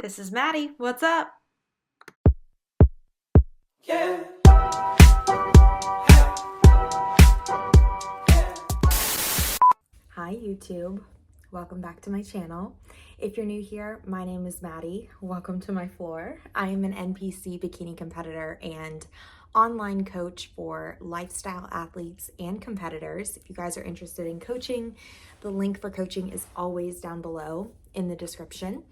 This is Maddie. What's up? Yeah. Hi YouTube. Welcome back to my channel. If you're new here, my name is Maddie. Welcome to my floor. I am an NPC bikini competitor and online coach for lifestyle athletes and competitors. If you guys are interested in coaching, the link for coaching is always down below in the description.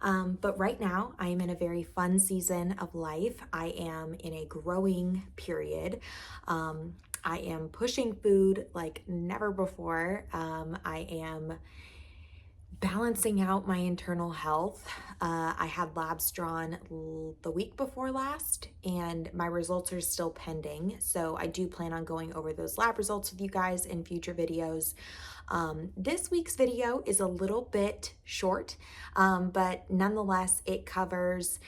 But right now I am in a very fun season of life. I am in a growing period. I am pushing food like never before. I am balancing out my internal health. I had labs drawn the week before last and my results are still pending. So I do plan on going over those lab results with you guys in future videos. This week's video is a little bit short, but nonetheless, it covers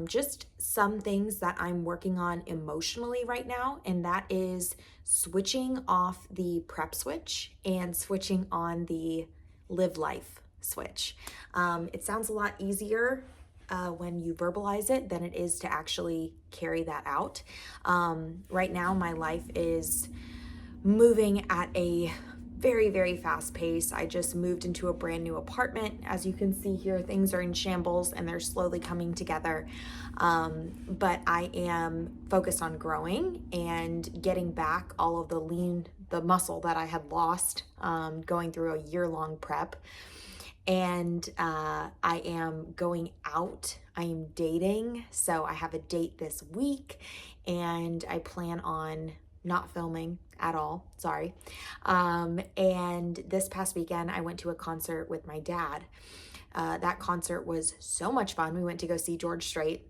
just some things that I'm working on emotionally right now, and that is switching off the prep switch and switching on the live life switch. It sounds a lot easier when you verbalize it than it is to actually carry that out. Right now, my life is moving at a very, very fast pace. I just moved into a brand new apartment. As you can see here, things are in shambles and they're slowly coming together. But I am focused on growing and getting back all of the muscle that I had lost going through a year-long prep. And I am going out. I am dating. So I have a date this week and I plan on not filming at all, sorry. And this past weekend, I went to a concert with my dad. That concert was so much fun. We went to go see George Strait.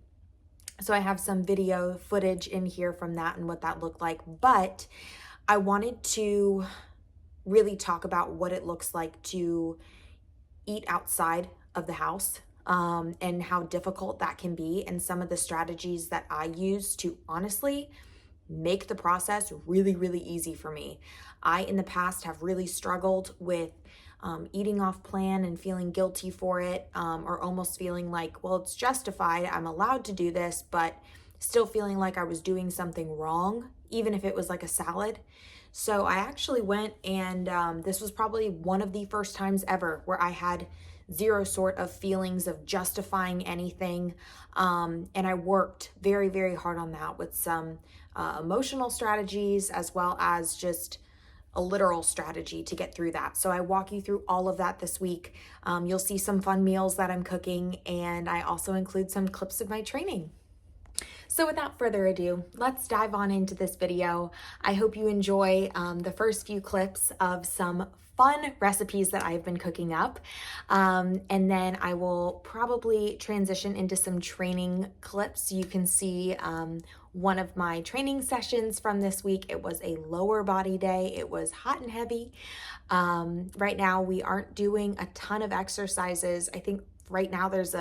So I have some video footage in here from that and what that looked like, but I wanted to really talk about what it looks like to eat outside of the house, and how difficult that can be, and some of the strategies that I use to honestly make the process really, really easy for me. I, in the past, have really struggled with eating off plan and feeling guilty for it, or almost feeling like, well, it's justified, I'm allowed to do this, but still feeling like I was doing something wrong, even if it was like a salad. So I actually went and this was probably one of the first times ever where I had zero sort of feelings of justifying anything. And I worked very, very hard on that with some emotional strategies as well as just a literal strategy to get through that. So I walk you through all of that this week. You'll see some fun meals that I'm cooking, and I also include some clips of my training. So without further ado, let's dive on into this video. I hope you enjoy the first few clips of some fun recipes that I've been cooking up. And then I will probably transition into some training clips. You can see one of my training sessions from this week. It was a lower body day. It was hot and heavy. Right now we aren't doing a ton of exercises. I think right now there's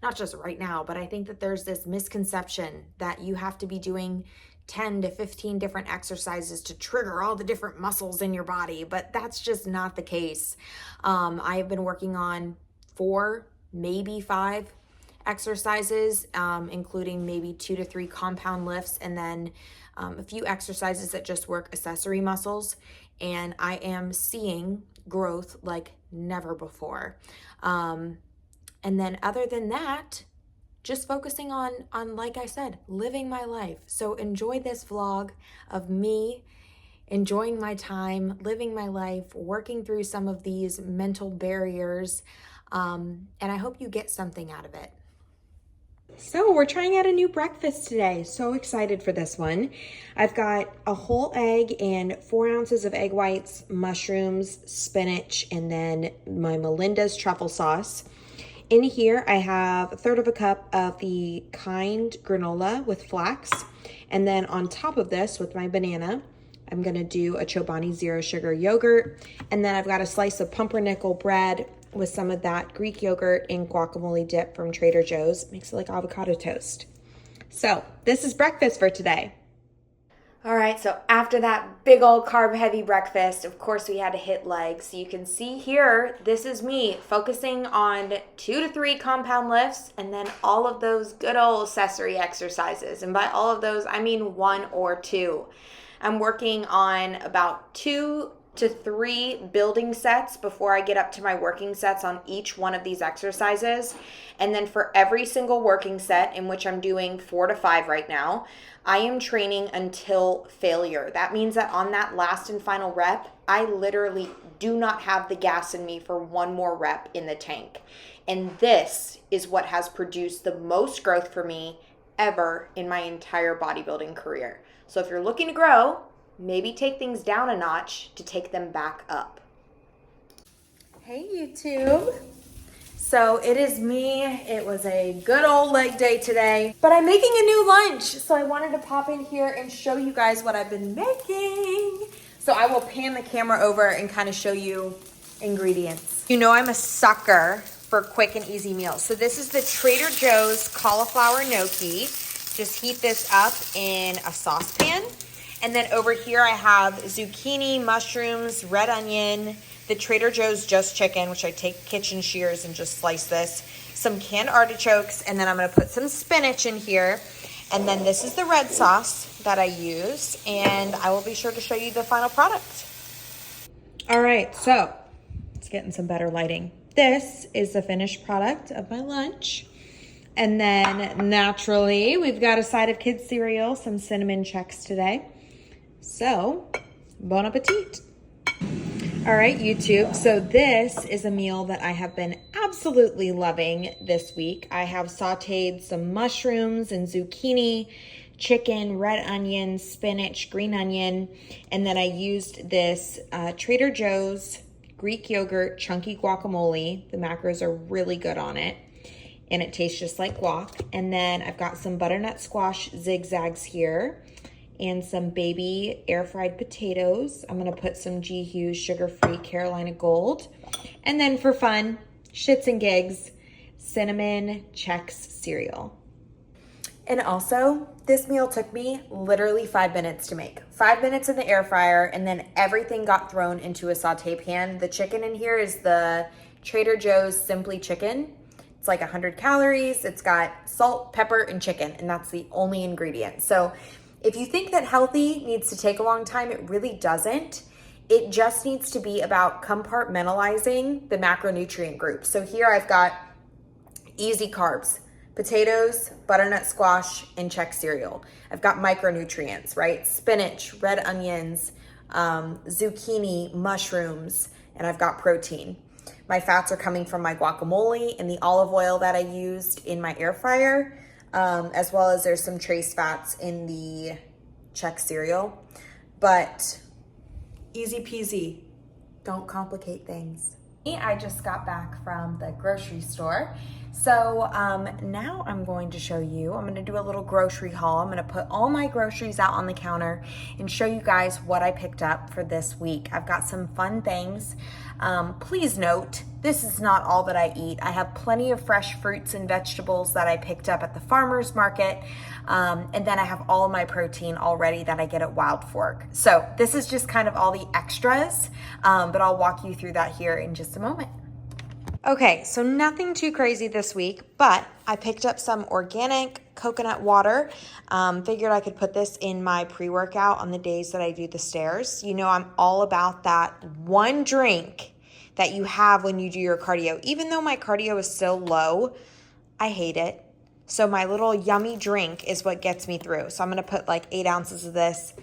not just right now, but I think that there's this misconception that you have to be doing 10 to 15 different exercises to trigger all the different muscles in your body, but that's just not the case. I have been working on 4, maybe 5 exercises, including maybe 2 to 3 compound lifts, and then a few exercises that just work accessory muscles. And I am seeing growth like never before. And then other than that, just focusing on, like I said, living my life. So enjoy this vlog of me enjoying my time, living my life, working through some of these mental barriers. And I hope you get something out of it. So we're trying out a new breakfast today. So excited for this one. I've got a whole egg and 4 ounces of egg whites, mushrooms, spinach, and then my Melinda's truffle sauce. In here, I have 1/3 of a cup of the Kind granola with flax. And then on top of this, with my banana, I'm gonna do a Chobani Zero Sugar yogurt. And then I've got a slice of pumpernickel bread with some of that Greek yogurt and guacamole dip from Trader Joe's. Makes it like avocado toast. So this is breakfast for today. All right, so after that big old carb heavy breakfast, of course we had to hit legs. So you can see here, this is me focusing on 2 to 3 compound lifts and then all of those good old accessory exercises. And by all of those, I mean 1 or 2. I'm working on about 2 to 3 building sets before I get up to my working sets on each one of these exercises. And then for every single working set, in which I'm doing 4 to 5 right now, I am training until failure. That means that on that last and final rep, I literally do not have the gas in me for one more rep in the tank. And this is what has produced the most growth for me ever in my entire bodybuilding career. So if you're looking to grow, maybe take things down a notch to take them back up. Hey YouTube. So it is me. It was a good old leg day today, but I'm making a new lunch. So I wanted to pop in here and show you guys what I've been making. So I will pan the camera over and kind of show you ingredients. You know I'm a sucker for quick and easy meals. So this is the Trader Joe's cauliflower gnocchi. Just heat this up in a saucepan. And then over here I have zucchini, mushrooms, red onion, the Trader Joe's Just Chicken, which I take kitchen shears and just slice this, some canned artichokes, and then I'm gonna put some spinach in here. And then this is the red sauce that I use, and I will be sure to show you the final product. All right, so let's get in some better lighting. This is the finished product of my lunch. And then naturally, we've got a side of kids cereal, some cinnamon checks today. So, bon appetit. All right, YouTube. So this is a meal that I have been absolutely loving this week. I have sauteed some mushrooms and zucchini, chicken, red onion, spinach, green onion, and then I used this Trader Joe's Greek yogurt chunky guacamole. The macros are really good on it, and it tastes just like guac. And then I've got some butternut squash zigzags here, and some baby air-fried potatoes. I'm gonna put some G. Hughes sugar-free Carolina Gold. And then for fun, shits and gigs, cinnamon Chex cereal. And also, this meal took me literally 5 minutes to make. 5 minutes in the air fryer, and then everything got thrown into a saute pan. The chicken in here is the Trader Joe's Simply Chicken. It's like 100 calories. It's got salt, pepper, and chicken, and that's the only ingredient. So if you think that healthy needs to take a long time, it really doesn't. It just needs to be about compartmentalizing the macronutrient groups. So here I've got easy carbs, potatoes, butternut squash, and Chex cereal. I've got micronutrients, right? Spinach, red onions, zucchini, mushrooms, and I've got protein. My fats are coming from my guacamole and the olive oil that I used in my air fryer. As well as there's some trace fats in the Chex cereal, but easy peasy, don't complicate things. I just got back from the grocery store. So now I'm going to show you, I'm gonna do a little grocery haul. I'm gonna put all my groceries out on the counter and show you guys what I picked up for this week. I've got some fun things. Please note, this is not all that I eat. I have plenty of fresh fruits and vegetables that I picked up at the farmer's market. And then I have all of my protein already that I get at Wild Fork. So this is just kind of all the extras, but I'll walk you through that here in just a moment. Okay, so nothing too crazy this week, but I picked up some organic coconut water. Figured I could put this in my pre-workout on the days that I do the stairs. You know, I'm all about that one drink that you have when you do your cardio. Even though my cardio is so low, I hate it. So my little yummy drink is what gets me through. So I'm gonna put like 8 ounces of this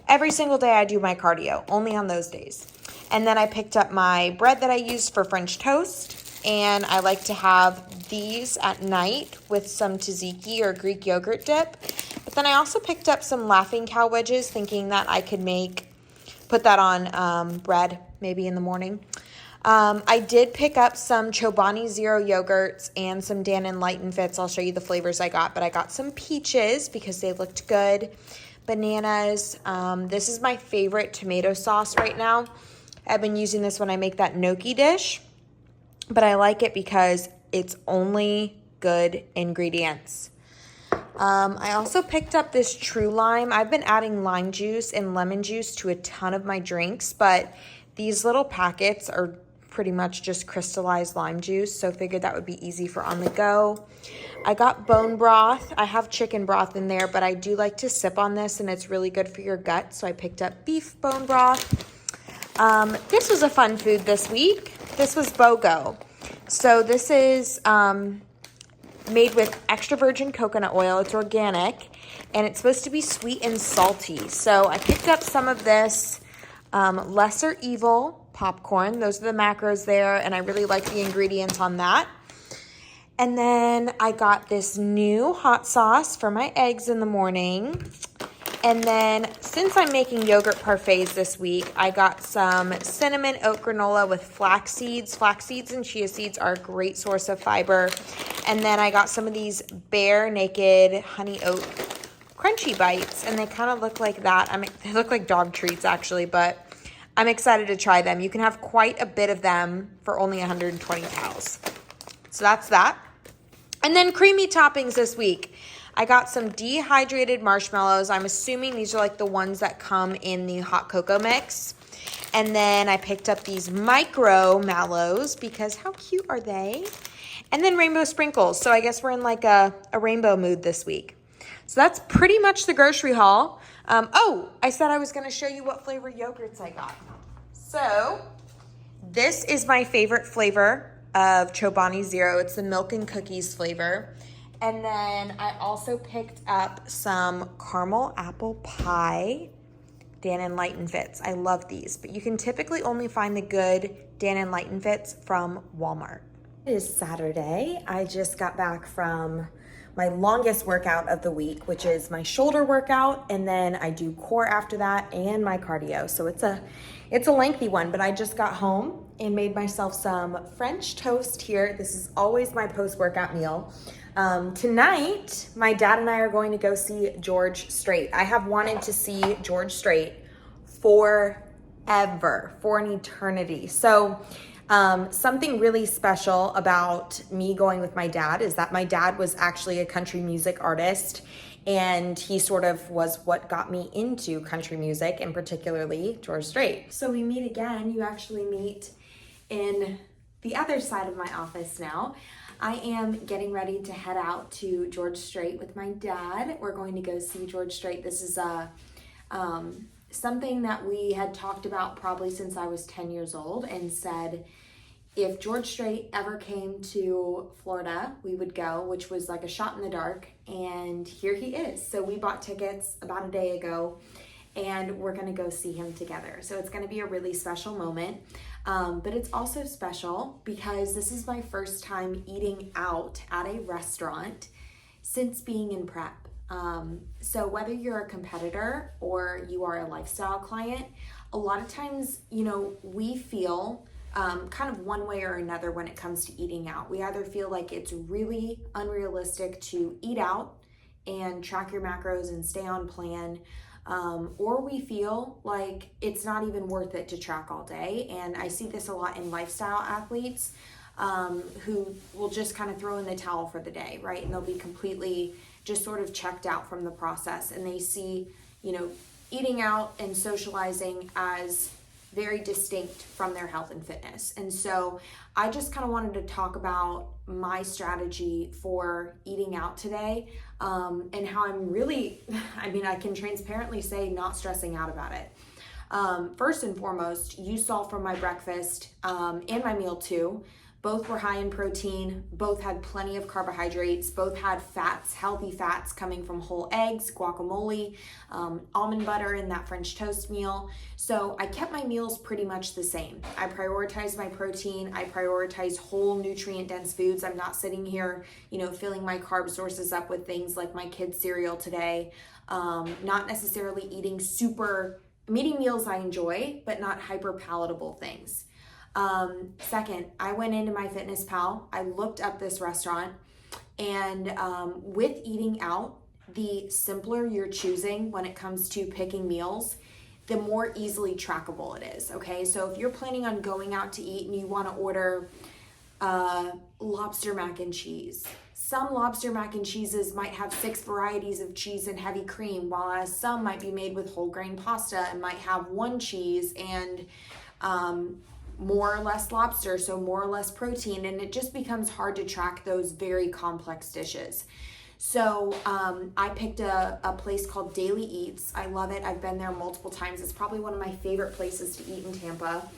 every single day I do my cardio, only on those days. And then I picked up my bread that I use for French toast. And I like to have these at night with some tzatziki or Greek yogurt dip. But then I also picked up some Laughing Cow wedges, thinking that I could put that on bread maybe in the morning. I did pick up some Chobani Zero yogurts and some Dan & Lighten Fits. I'll show you the flavors I got, but I got some peaches because they looked good. Bananas. This is my favorite tomato sauce right now. I've been using this when I make that gnocchi dish. But I like it because it's only good ingredients. I also picked up this True Lime. I've been adding lime juice and lemon juice to a ton of my drinks, but these little packets are pretty much just crystallized lime juice, so I figured that would be easy for on the go. I got bone broth. I have chicken broth in there, but I do like to sip on this, and it's really good for your gut, so I picked up beef bone broth. This was a fun food this week. This was BOGO. So this is made with extra virgin coconut oil. It's organic, and it's supposed to be sweet and salty. So I picked up some of this Lesser Evil popcorn. Those are the macros there, and I really like the ingredients on that. And then I got this new hot sauce for my eggs in the morning. And then since I'm making yogurt parfaits this week, I got some cinnamon oat granola with flax seeds. Flax seeds and chia seeds are a great source of fiber. And then I got some of these Bare Naked honey oat crunchy bites, and they kind of look like that. They look like dog treats actually, but I'm excited to try them. You can have quite a bit of them for only 120 calories. So that's that. And then creamy toppings this week. I got some dehydrated marshmallows. I'm assuming these are like the ones that come in the hot cocoa mix. And then I picked up these micro mallows because how cute are they? And then rainbow sprinkles. So I guess we're in like a rainbow mood this week. So that's pretty much the grocery haul. I said I was going to show you what flavor yogurts I got. So this is my favorite flavor of Chobani Zero. It's the milk and cookies flavor. And then I also picked up some caramel apple pie Dan & Lighten Fits. I love these, but you can typically only find the good Dan & Lighten Fits from Walmart. It is Saturday. I just got back from my longest workout of the week, which is my shoulder workout, and then I do core after that and my cardio. So it's a lengthy one, but I just got home and made myself some French toast here. This is always my post-workout meal. Tonight, my dad and I are going to go see George Strait. I have wanted to see George Strait forever, for an eternity. So something really special about me going with my dad is that my dad was actually a country music artist, and he sort of was what got me into country music, and particularly George Strait. So we meet again. You actually meet in the other side of my office now. I am getting ready to head out to George Strait with my dad. We're going to go see George Strait. This is something that we had talked about probably since I was 10 years old, and said if George Strait ever came to Florida, we would go, which was like a shot in the dark, and here he is. So we bought tickets about a day ago, and we're gonna go see him together. So it's gonna be a really special moment. But it's also special because this is my first time eating out at a restaurant since being in prep. So whether you're a competitor or you are a lifestyle client, a lot of times, we feel kind of one way or another when it comes to eating out. We either feel like it's really unrealistic to eat out and track your macros and stay on plan, or we feel like it's not even worth it to track all day. And I see this a lot in lifestyle athletes who will just kind of throw in the towel for the day, right? And they'll be completely just sort of checked out from the process. And they see, eating out and socializing as very distinct from their health and fitness. And so I just kind of wanted to talk about my strategy for eating out today, and how I'm really, I can transparently say not stressing out about it. First and foremost, you saw from my breakfast and my meal too, both were high in protein, both had plenty of carbohydrates, both had fats, healthy fats coming from whole eggs, guacamole, almond butter in that French toast meal. So I kept my meals pretty much the same. I prioritized my protein. I prioritized whole nutrient dense foods. I'm not sitting here, filling my carb sources up with things like my kids' cereal today. Not necessarily eating meals I enjoy, but not hyper palatable things. Second, I went into my Fitness Pal. I looked up this restaurant, and with eating out, the simpler you're choosing when it comes to picking meals, the more easily trackable it is. Okay, so if you're planning on going out to eat and you want to order lobster mac and cheese. Some lobster mac and cheeses might have 6 varieties of cheese and heavy cream, while some might be made with whole grain pasta and might have 1 cheese and more or less lobster, so more or less protein, and it just becomes hard to track those very complex dishes. So I picked a place called Daily Eats. I love it. I've been there multiple times. It's probably one of my favorite places to eat in Tampa.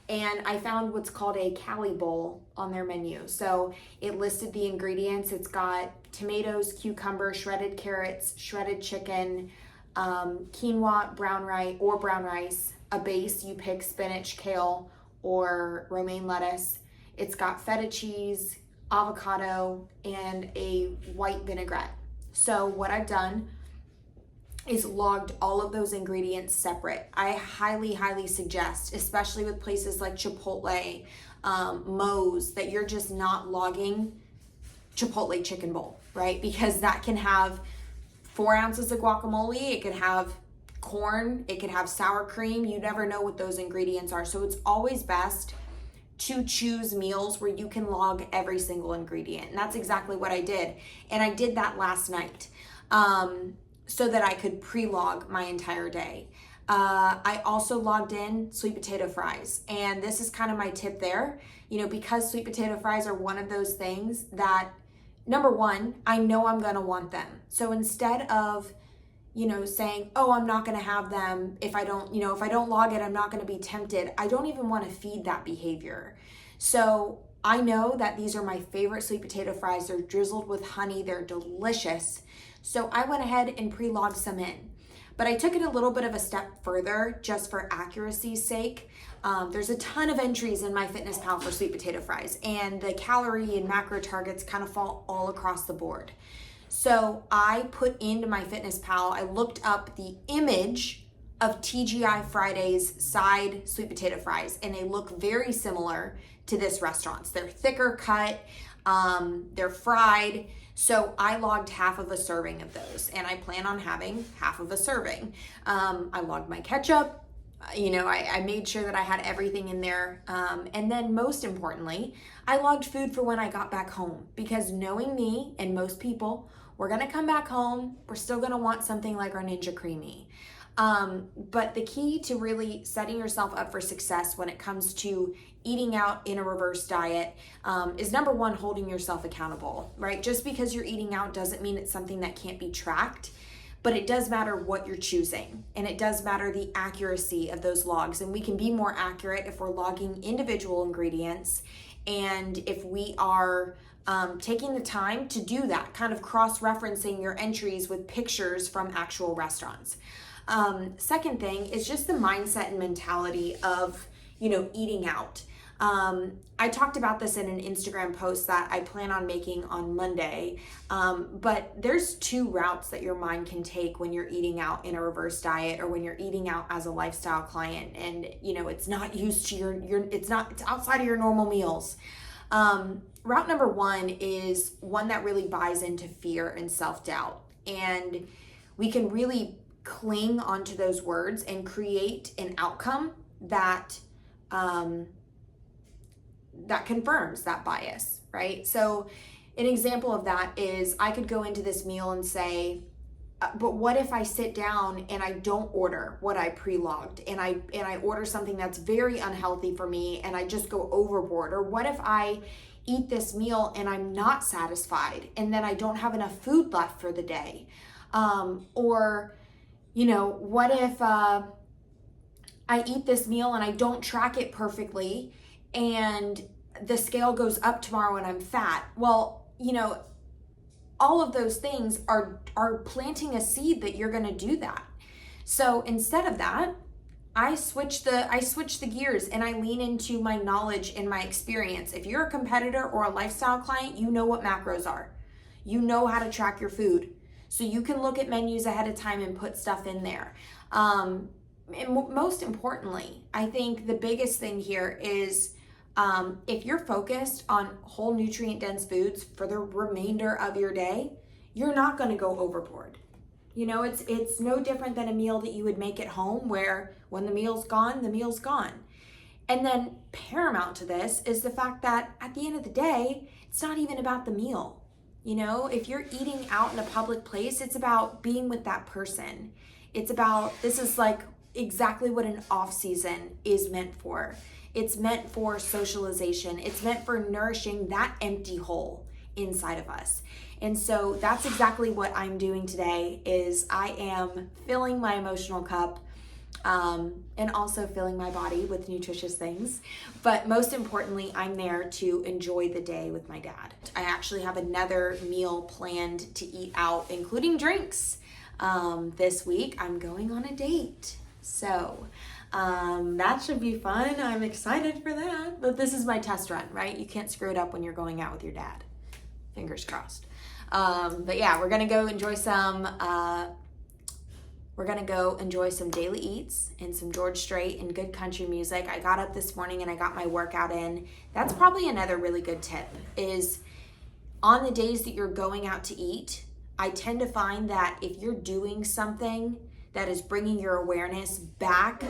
And I found what's called a Cali Bowl on their menu. So it listed the ingredients. It's got tomatoes, cucumber, shredded carrots, shredded chicken, quinoa, brown rice, a base. You pick spinach, kale, or romaine lettuce. It's got feta cheese, avocado, and a white vinaigrette. So what I've done is logged all of those ingredients separate. I highly suggest, especially with places like Chipotle, Moe's, that you're just not logging Chipotle chicken bowl, right? Because that can have 4 ounces of guacamole, it could have corn, it could have sour cream. You never know what those ingredients are. So it's always best to choose meals where you can log every single ingredient. And that's exactly what I did. And I did that last night so that I could pre-log my entire day. I also logged in sweet potato fries. And this is kind of my tip there, because sweet potato fries are one of those things that, number one, I know I'm gonna want them. So instead of saying, oh, I'm not going to have them if I don't log it, I'm not going to be tempted. I don't even want to feed that behavior. So I know that these are my favorite sweet potato fries. They're drizzled with honey. They're delicious. So I went ahead and pre-logged some in. But I took it a little bit of a step further just for accuracy's sake. There's a ton of entries in MyFitnessPal for sweet potato fries, and the calorie and macro targets kind of fall all across the board. So I put into MyFitnessPal, I looked up the image of TGI Friday's side sweet potato fries, and they look very similar to this restaurant's. They're thicker cut, they're fried. So I logged half of a serving of those, and I plan on having half of a serving. I logged my ketchup. I made sure that I had everything in there. And then most importantly, I logged food for when I got back home, because knowing me and most people, we're gonna come back home, we're still gonna want something like our Ninja Creamy. But the key to really setting yourself up for success when it comes to eating out in a reverse diet is, number one, holding yourself accountable, right? Just because you're eating out doesn't mean it's something that can't be tracked. But it does matter what you're choosing, and it does matter the accuracy of those logs. And we can be more accurate if we're logging individual ingredients, and if we are taking the time to do that, kind of cross-referencing your entries with pictures from actual restaurants. Second thing is just the mindset and mentality of, eating out. I talked about this in an Instagram post that I plan on making on Monday, but there's 2 routes that your mind can take when you're eating out in a reverse diet, or when you're eating out as a lifestyle client, and it's not used to it's outside of your normal meals. Route number 1 is one that really buys into fear and self-doubt, and we can really cling onto those words and create an outcome that that confirms that bias, right? So an example of that is, I could go into this meal and say, but what if I sit down and I don't order what I pre-logged, and I order something that's very unhealthy for me, and I just go overboard? Or what if I eat this meal and I'm not satisfied, and then I don't have enough food left for the day? Or what if I eat this meal and I don't track it perfectly, and the scale goes up tomorrow and I'm fat? Well, all of those things are planting a seed that you're going to do that. So instead of that, I switch the gears, and I lean into my knowledge and my experience. If you're a competitor or a lifestyle client, you know what macros are. You know how to track your food. So you can look at menus ahead of time and put stuff in there. And most importantly, I think the biggest thing here is, if you're focused on whole nutrient dense foods for the remainder of your day, you're not going to go overboard. It's no different than a meal that you would make at home, where when the meal's gone, the meal's gone. And then paramount to this is the fact that at the end of the day, it's not even about the meal. You know, if you're eating out in a public place, it's about being with that person. It's about, this is like exactly what an off season is meant for. It's meant for socialization. It's meant for nourishing that empty hole inside of us. And so that's exactly what I'm doing today, is I am filling my emotional cup, and also filling my body with nutritious things. But most importantly, I'm there to enjoy the day with my dad. I actually have another meal planned to eat out, including drinks. This week, I'm going on a date. So that should be fun. I'm excited for that. But this is my test run, right? You can't screw it up when you're going out with your dad. Fingers crossed. But yeah, we're gonna go enjoy some daily eats and some George Strait and good country music. I got up this morning and I got my workout in. That's probably another really good tip, is on the days that you're going out to eat, I tend to find that if you're doing something that is bringing your awareness back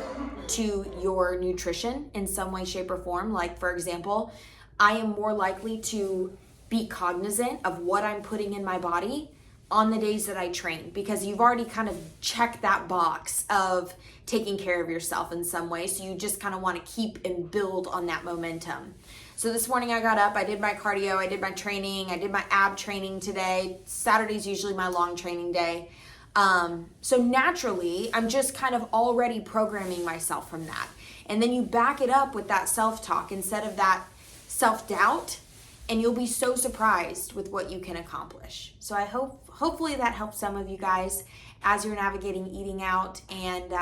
to your nutrition in some way, shape, or form, like for example, I am more likely to be cognizant of what I'm putting in my body on the days that I train, because you've already kind of checked that box of taking care of yourself in some way. So you just kind of want to keep and build on that momentum. So this morning I got up, I did my cardio, I did my training, I did my ab training today. Saturday's usually my long training day. So naturally, I'm just kind of already programming myself from that. And then you back it up with that self-talk instead of that self-doubt, and you'll be so surprised with what you can accomplish. So I hopefully that helps some of you guys as you're navigating eating out and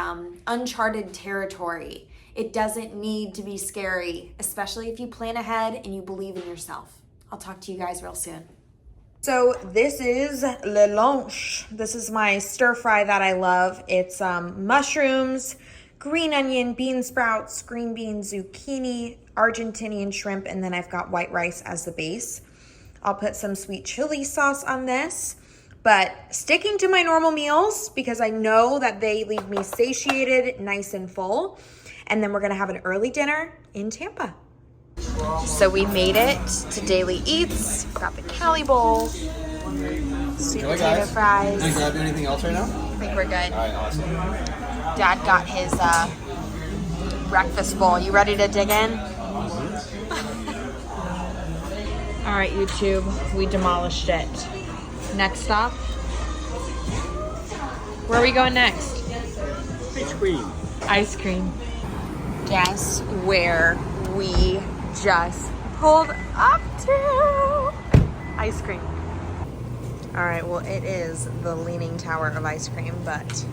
uncharted territory. It doesn't need to be scary, especially if you plan ahead and you believe in yourself. I'll talk to you guys real soon. So this is le lunch. This is my stir fry that I love. It's mushrooms, green onion, bean sprouts, green beans, zucchini, Argentinian shrimp, and then I've got white rice as the base. I'll put some sweet chili sauce on this, but sticking to my normal meals because I know that they leave me satiated, nice and full. And then we're gonna have an early dinner in Tampa. So we made it to Daily Eats. Got the Cali Bowl, sweet potato fries. Can I grab anything else right now? I think we're good. All right, awesome. Dad got his breakfast bowl. You ready to dig in? All right, YouTube, we demolished it. Next stop. Where are we going next? Ice cream. Ice cream. Guess where we just pulled up to? Ice cream. All right, well, it is the Leaning Tower of ice cream, but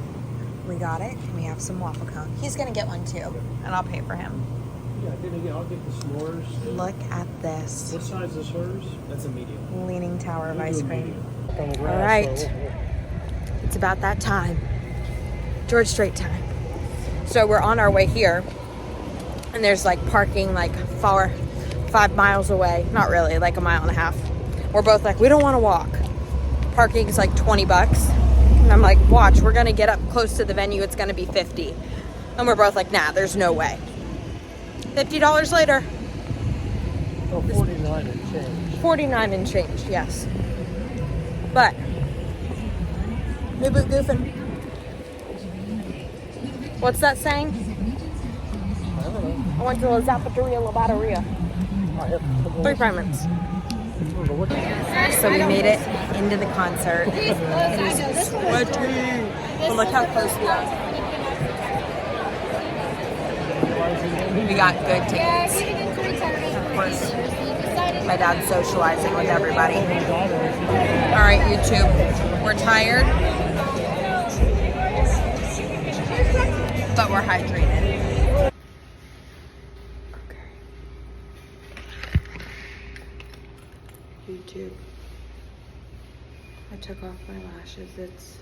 we got it, and we have some waffle cone. He's gonna get one too, and I'll pay for him. Yeah, I'll get the s'mores. Look at this. What size is hers? That's a medium. Leaning Tower of ice cream. All right. It's about that time. George Strait time. So we're on our way here, and there's like parking like 5 miles away. Not really, like a mile and a half. We're both like, we don't want to walk. Parking is like $20. And I'm like, watch, we're gonna get up close to the venue, it's gonna be 50. And we're both like, nah, there's no way. $50 later. Oh, 49 and change. 49 and change, yes. But, new boot goofing. What's that saying? I don't know. I went to La Zapateria La Batteria. 3 payments. So we made it into the concert. It is sweaty. But look how close we are. We got good tickets. Of course, my dad's socializing with everybody. All right, YouTube, we're tired, but we're hydrated. YouTube. I took off my lashes. It's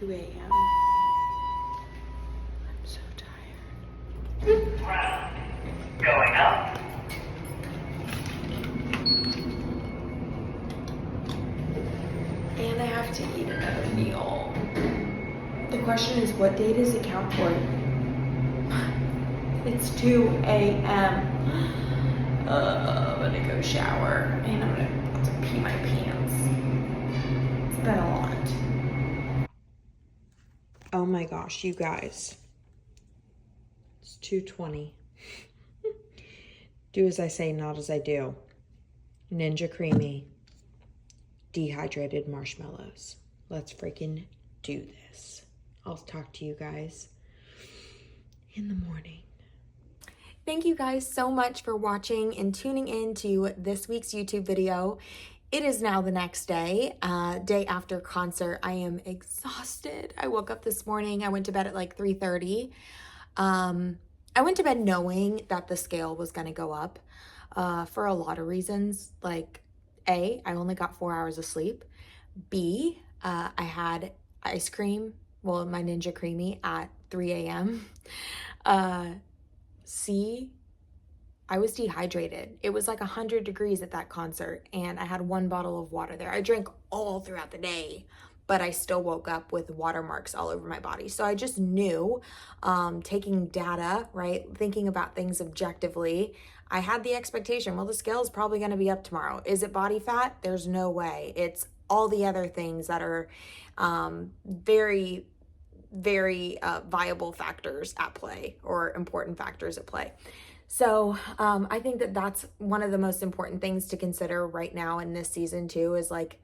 2 a.m. I'm so tired. Going up. And I have to eat another meal. The question is, what day does it count for? It's 2 a.m. I'm gonna go shower and I'm gonna pee my pants. It's been a lot. Oh my gosh, you guys. It's 2:20. Do as I say, not as I do. Ninja Creamy dehydrated marshmallows. Let's freaking do this. I'll talk to you guys in the morning. Thank you guys so much for watching and tuning in to this week's YouTube video. It is now the next day, day after concert. I am exhausted. I woke up this morning. I went to bed at like 3:30. I went to bed knowing that the scale was going to go up for a lot of reasons. Like, A, I only got 4 hours of sleep. B, I had ice cream, well, my Ninja Creamy at 3 a.m. C, I was dehydrated. It was like 100 degrees at that concert, and I had 1 bottle of water there. I drank all throughout the day, but I still woke up with watermarks all over my body. So I just knew, taking data, right, thinking about things objectively, I had the expectation, well, the scale is probably going to be up tomorrow. Is it body fat? There's no way. It's all the other things that are very, very viable factors at play, or important factors at play. So I think that that's one of the most important things to consider right now in this season too, is like,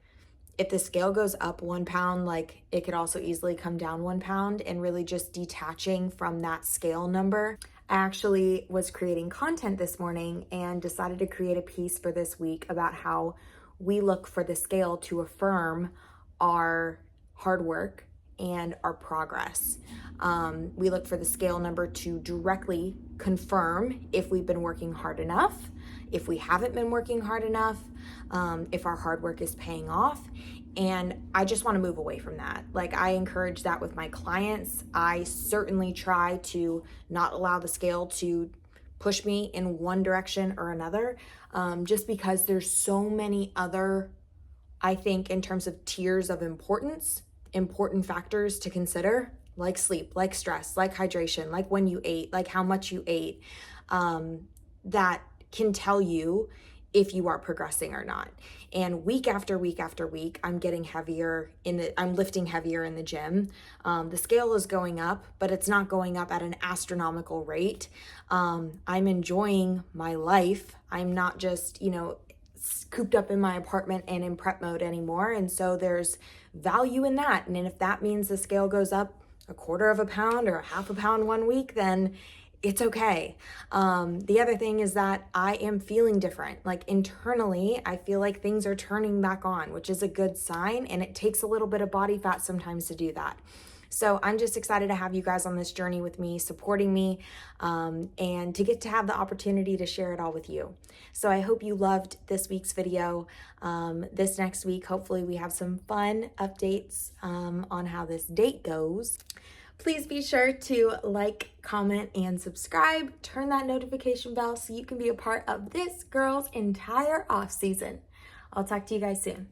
if the scale goes up 1 pound, like it could also easily come down 1 pound, and really just detaching from that scale number. I actually was creating content this morning and decided to create a piece for this week about how we look for the scale to affirm our hard work and our progress. We look for the scale number to directly confirm if we've been working hard enough, if we haven't been working hard enough, if our hard work is paying off. And I just want to move away from that. Like, I encourage that with my clients. I certainly try to not allow the scale to push me in one direction or another, just because there's so many other, I think, in terms of tiers of importance, important factors to consider, like sleep, like stress, like hydration, like when you ate, like how much you ate, that can tell you if you are progressing or not. And week after week after week, I'm getting heavier I'm lifting heavier in the gym. The scale is going up, but it's not going up at an astronomical rate. I'm enjoying my life. I'm not just, cooped up in my apartment and in prep mode anymore. And so there's value in that. And if that means the scale goes up 1/4 pound or 1/2 pound 1 week, then it's okay. The other thing is that I am feeling different. Like, internally, I feel like things are turning back on, which is a good sign. And it takes a little bit of body fat sometimes to do that. So I'm just excited to have you guys on this journey with me, supporting me, and to get to have the opportunity to share it all with you. So I hope you loved this week's video. This next week, hopefully we have some fun updates on how this date goes. Please be sure to like, comment, and subscribe. Turn that notification bell so you can be a part of this girl's entire off season. I'll talk to you guys soon.